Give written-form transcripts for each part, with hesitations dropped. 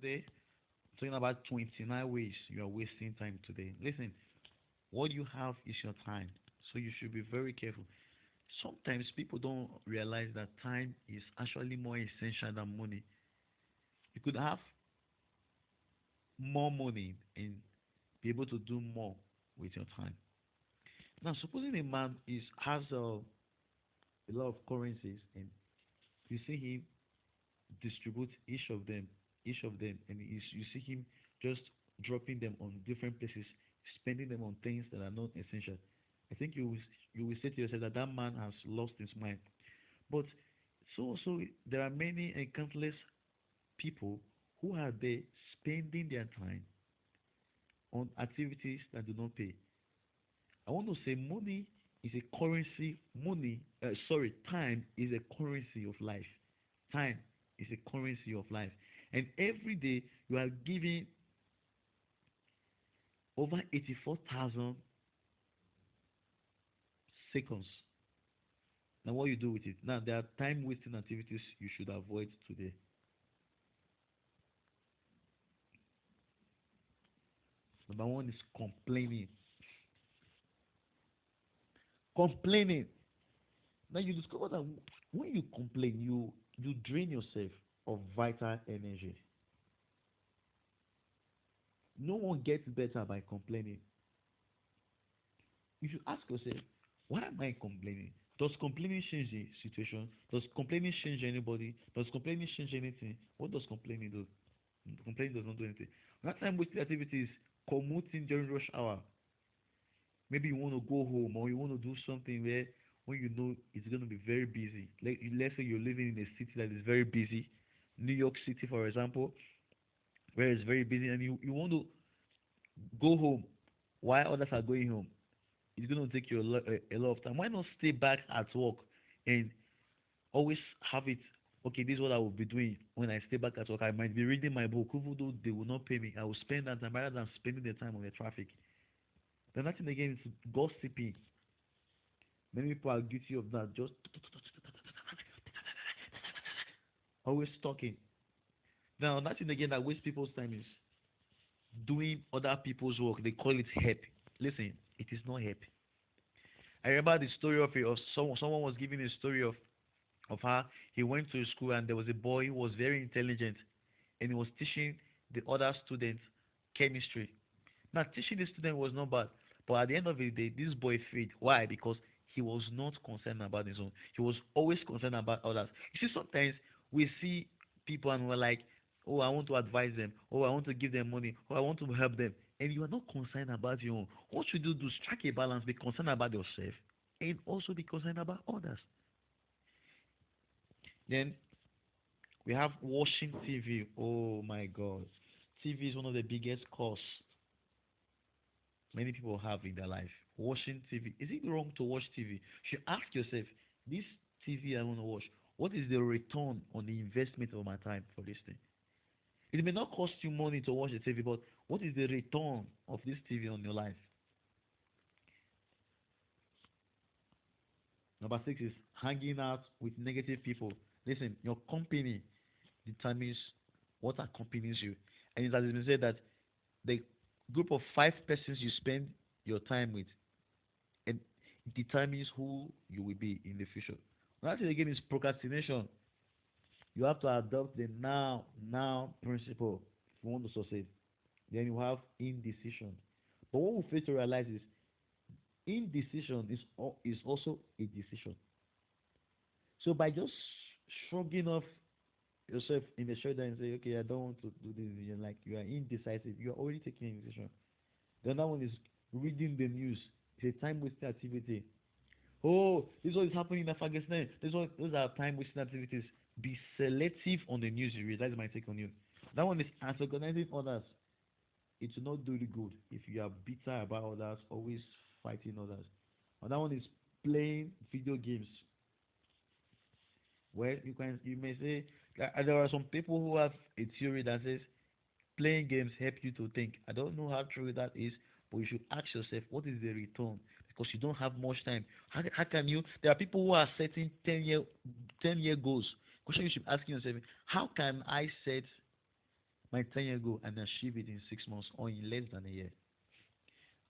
today. Talking about 29 ways you are wasting time today. Listen, what you have is your time, so you should be very careful. Sometimes people don't realize that time is actually more essential than money. You could have more money and be able to do more with your time. Now, supposing a man is has a lot of currencies and you see him distribute each of them, and you see him just dropping them on different places, spending them on things that are not essential. I think you will say to yourself that that man has lost his mind. But so there are many and countless people who are there spending their time on activities that do not pay. I want to say money is a currency. Time is a currency of life. Time is a currency of life. And every day you are giving over 84,000 seconds. Now, what you do with it? Now, there are time wasting activities you should avoid today. Number one is complaining. Complaining. Now, you discover that when you complain, you drain yourself of vital energy. No one gets better by complaining. You should ask yourself, why am I complaining? Does complaining change the situation? Does complaining change anybody? Does complaining change anything? What does complaining do? Complaining does not do anything. That time wasted activities, commuting during rush hour. Maybe you want to go home or you want to do something where when you know it's going to be very busy. Like let's say you're living in a city that is very busy, New York City, for example, where it's very busy, and you want to go home while others are going home. It's going to take you a lot of time. Why not stay back at work and always have it? Okay, this is what I will be doing when I stay back at work. I might be reading my book, even though they will not pay me. I will spend that time rather than spending the time on the traffic. Then nothing again is gossiping. Many people are guilty of that. Just always talking. Now, nothing again that wastes people's time is doing other people's work. They call it help. Listen, it is not help. I remember the story of someone was giving a story of how he went to school and there was a boy who was very intelligent and he was teaching the other students chemistry. Now, teaching the student was not bad, but at the end of the day, this boy failed. Why? Because he was not concerned about his own. He was always concerned about others. You see, sometimes we see people and we're like, oh, I want to advise them. Oh, I want to give them money. Oh, I want to help them. And you are not concerned about your own. What you do, strike a balance. Be concerned about yourself and also be concerned about others. Then we have watching TV. Oh my God. TV is one of the biggest costs many people have in their life. Watching TV. Is it wrong to watch TV? You should ask yourself, this TV I want to watch, what is the return on the investment of my time for this thing? It may not cost you money to watch the TV, but what is the return of this TV on your life? Number six is hanging out with negative people. Listen, your company determines what accompanies you. And it has been said that the group of five persons you spend your time with, and it determines who you will be in the future. Another thing again is procrastination. You have to adopt the now principle if you want to succeed. Then you have indecision. But what we fail to realize is indecision is also a decision. So by just shrugging off yourself in the shoulder and say, okay, I don't want to do this, you're like you are indecisive, you are already taking a decision. The other one is reading the news. It's a time wasting activity. Oh, this is what is happening in Afghanistan. Those are time wasting activities. Be selective on the news you read. That's my take on you. That one is antagonizing others. It will not do you good if you are bitter about others, always fighting others. Another one is playing video games. Well, you may say that there are some people who have a theory that says playing games help you to think. I don't know how true that is, but you should ask yourself what is the return because you don't have much time. How can you? There are people who are setting 10-year goals. Question you should ask yourself: how can I set my 10-year goal and achieve it in 6 months or in less than a year.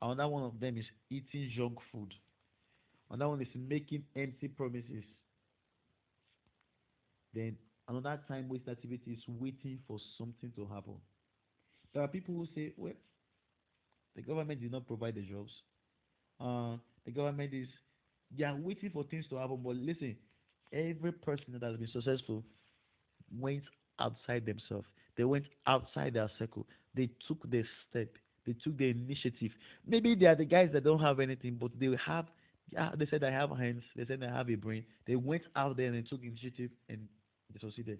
Another one of them is eating junk food. Another one is making empty promises. Then another time waste activity is waiting for something to happen. There are people who say, well, the government did not provide the jobs. The government is, they are waiting for things to happen. But listen, every person that has been successful went outside themselves. They went outside their circle. They took the step. They took the initiative. Maybe they are the guys that don't have anything, but they have. Yeah, they said I have hands. They said I have a brain. They went out there and they took initiative and they succeeded.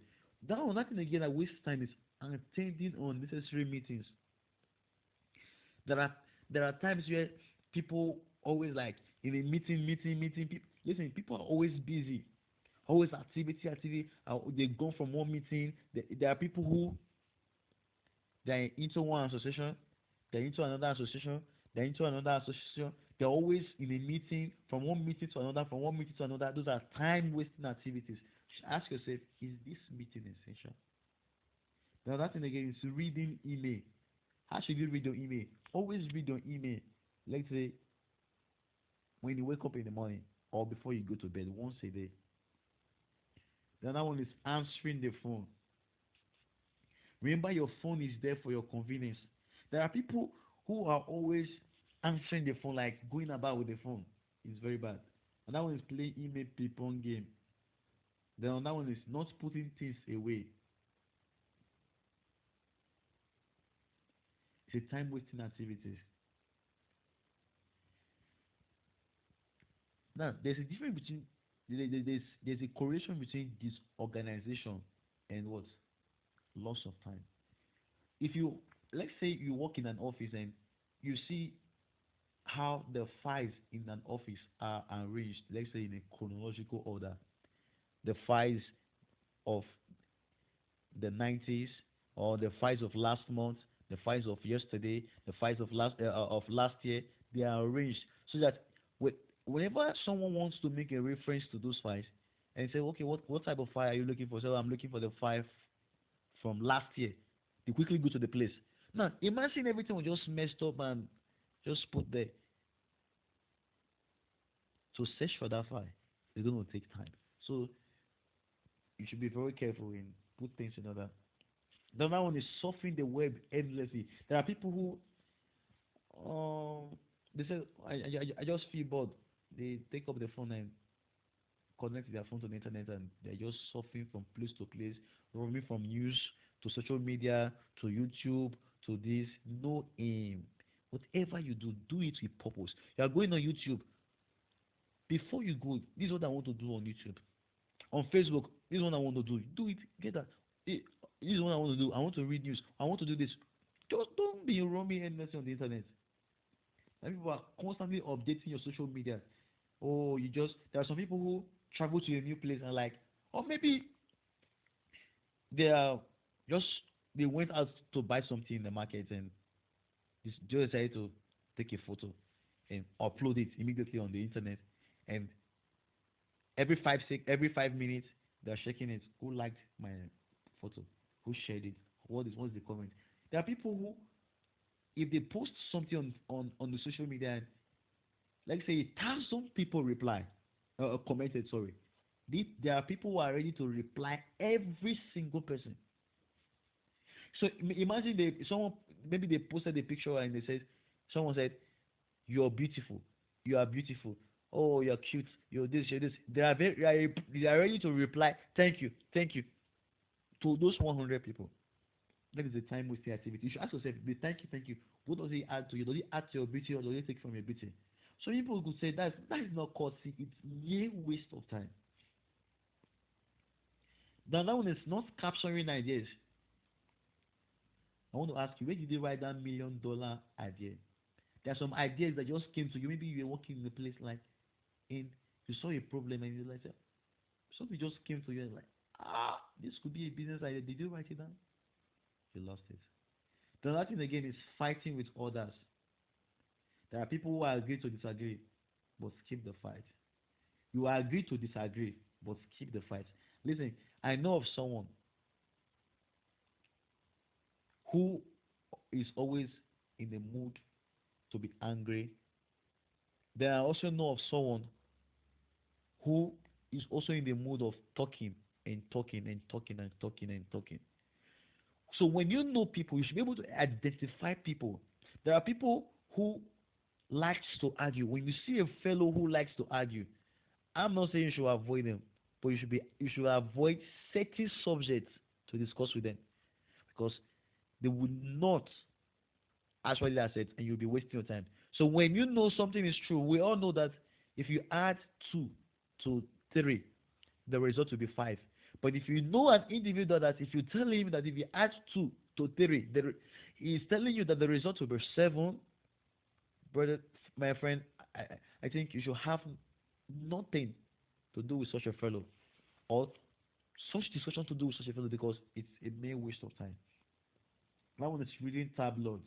Now, nothing again that waste time is attending unnecessary meetings. There are times where people always like in a meeting. Listen, people are always busy, always activity. They go from one meeting. There are people who they're into one association, they're into another association, they're into another association. They're always in a meeting, from one meeting to another, from one meeting to another. Those are time wasting activities. You should ask yourself, is this meeting essential? Now that thing again is reading email. How should you read your email? Always read your email. Let's say when you wake up in the morning or before you go to bed once a day. The other one is answering the phone. Remember, your phone is there for your convenience. There are people who are always answering the phone, like going about with the phone. It's very bad. Another one is playing email ping-pong game. Then another one is not putting things away. It's a time wasting activities. Now, there's a difference between there's a correlation between disorganization and what loss of time. If you, let's say you work in an office and you see how the files in an office are arranged, let's say in a chronological order, the files of the 90s or the files of last month, the files of yesterday, the files of last year, they are arranged so that whenever someone wants to make a reference to those files and say, okay, what type of file are you looking for? So I'm looking for the file from last year. They quickly go to the place. Now imagine everything was just messed up and just put there. To search for that file, it's going to take time. So you should be very careful in put things in order. The other one is surfing the web endlessly. There are people who they say I just feel bored. They take up the phone and connect their phone to the internet and they're just surfing from place to place, roaming from news to social media to YouTube to this. No aim. Whatever you do, do it with purpose. You are going on YouTube. Before you go, this is what I want to do on YouTube. On Facebook, this is what I want to do. Do it. Get that. This is what I want to do. I want to read news. I want to do this. Just don't be roaming endlessly on the internet. And people are constantly updating your social media. Oh, there are some people who travel to a new place and like, or maybe they are just they went out to buy something in the market and just decided to take a photo and upload it immediately on the internet. And every 5 minutes they're checking it. Who liked my photo? Who shared it? What's the comment? There are people who, if they post something on the social media, and like say 1,000 people reply, commented. Sorry, there are people who are ready to reply every single person. So imagine someone maybe they posted a picture and they said someone said you're beautiful, you are beautiful. Oh, you're cute. You're this. You're this. They are ready to reply. Thank you to those 100 people. That is a time wasting activity. You should ask yourself, the thank you. What does it add to you? Does it add to your beauty or does it take from your beauty? So people could say that is not courtesy. It's mere waste of time. The other one is not capturing ideas. I want to ask you, where did you write that $1 million idea? There are some ideas that just came to you. Maybe you were working in a place like in you saw a problem and you like something just came to you and like this could be a business idea. Did you write it down? You lost it. The other thing again is fighting with others. There are people who agree to disagree, but skip the fight. You agree to disagree, but skip the fight. Listen, I know of someone. who is always in the mood to be angry. Then I also know of someone who is also in the mood of talking and talking and talking and talking and talking. So when you know people, you should be able to identify people. There are people who likes to argue. When you see a fellow who likes to argue, I'm not saying you should avoid them, but you should avoid certain subjects to discuss with them because they will not actually accept and you'll be wasting your time. So when you know something is true, we all know that if you add 2 to 3, the result will be 5. But if you know an individual that if you tell him that if you add 2 to 3, he is telling you that the result will be 7, brother, my friend, I, I think you should have nothing to do with such a fellow or such discussion to do with such a fellow because it's a mere waste of time. That one is reading tabloids.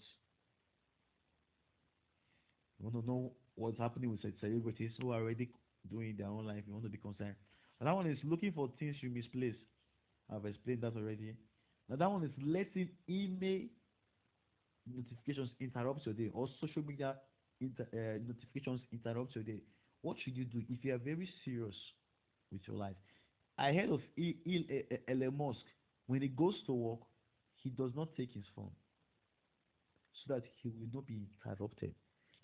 You want to know what's happening with celebrities who are already doing their own life. You want to be concerned. And that one is looking for things you misplace. I've explained that already. Now that one is letting email notifications interrupt your day or social media notifications interrupt your day. What should you do if you are very serious with your life? I heard of Elon Musk. When he goes to work, he does not take his phone so that he will not be interrupted.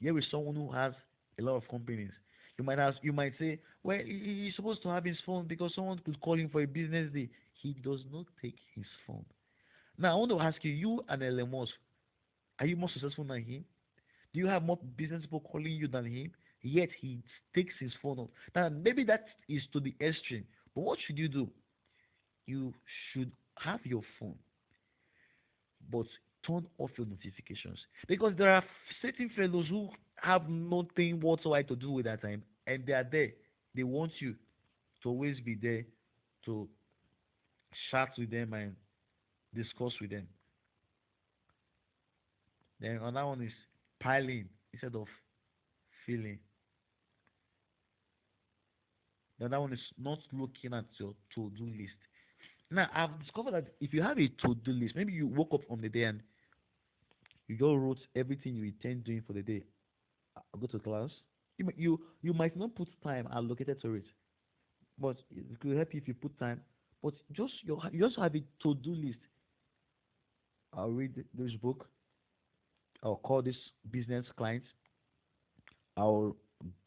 Here is someone who has a lot of companies. You might say, well, he's supposed to have his phone because someone could call him for a business day. He does not take his phone. Now I want to ask you, you and Elon Musk, are you more successful than him? Do you have more business people calling you than him? Yet he takes his phone off. Now maybe that is to the extreme. But what should you do? You should have your phone, but turn off your notifications because there are certain fellows who have nothing whatsoever to do with that time, and they are there. They want you to always be there to chat with them and discuss with them. Then another one is piling instead of feeling. The other one is not looking at your to-do list. Now, I've discovered that if you have a to-do list, maybe you woke up on the day and you just wrote everything you intend doing for the day. Go to class. You might not put time allocated to it, but it could help you if you put time. But you just have a to-do list. I'll read this book. I'll call this business client. I'll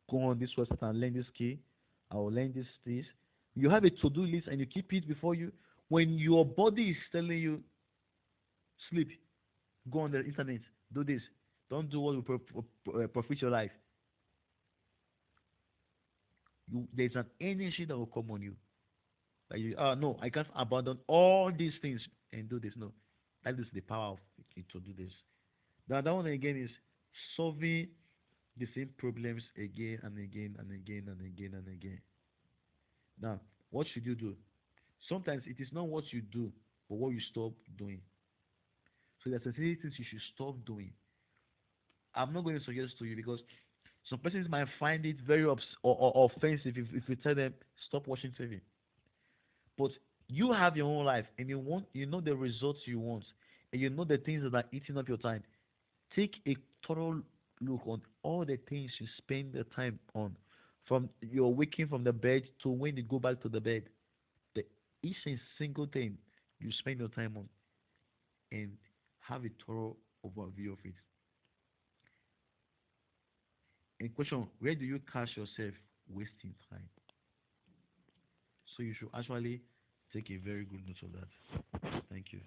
go on this website and learn this key. I'll learn this. You have a to-do list and you keep it before you. When your body is telling you sleep, go on the internet, do this. Don't do what will profit your life. There's an energy that will come on you. Like no, I can't abandon all these things and do this. No, that is the power of it to do this. The other one again is solving the same problems again and again and again and again and again. Now, what should you do? Sometimes it is not what you do, but what you stop doing. So there are certain things you should stop doing. I'm not going to suggest to you because some persons might find it very or offensive if you tell them stop watching TV. But you have your own life and you know the results you want and you know the things that are eating up your time. Take a thorough look on all the things you spend the time on, from your waking from the bed to when you go back to the bed. The each and single thing you spend your time on, and have a thorough overview of it. And question: where do you catch yourself wasting time? So you should actually take a very good note of that. Thank you.